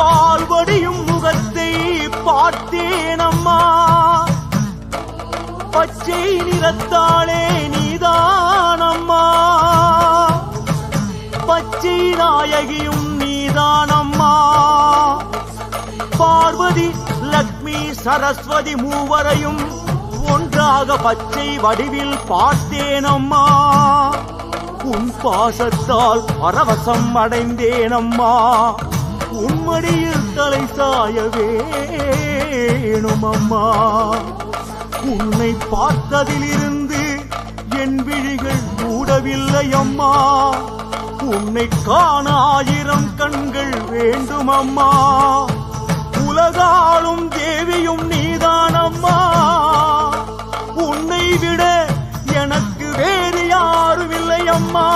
பால்வடியும் முகத்தை பார்த்தேனம்மா. பச்சை நிறத்தாளே நீதானம்மா, பச்சை நாயகியும் நீதானம்மா. பார்வதி லக்ஷ்மி சரஸ்வதி மூவரையும் ஒன்றாக பச்சை வடிவில் பார்த்தேனம்மா. உன் பாசத்தால் பரவசம் அடைந்தேனம்மா. உன்மடியில் தலை சாய வேணுமம்மா. உன்னை பார்த்ததிலிருந்து என் விழிகள் மூடவில்லை அம்மா. உன்னை காண 1000 கண்கள் வேண்டுமம்மா. உலகாளும் தேவியும் நீதானம்மா. உன்னை விட எனக்கு வேறு யாரும் இல்லை அம்மா.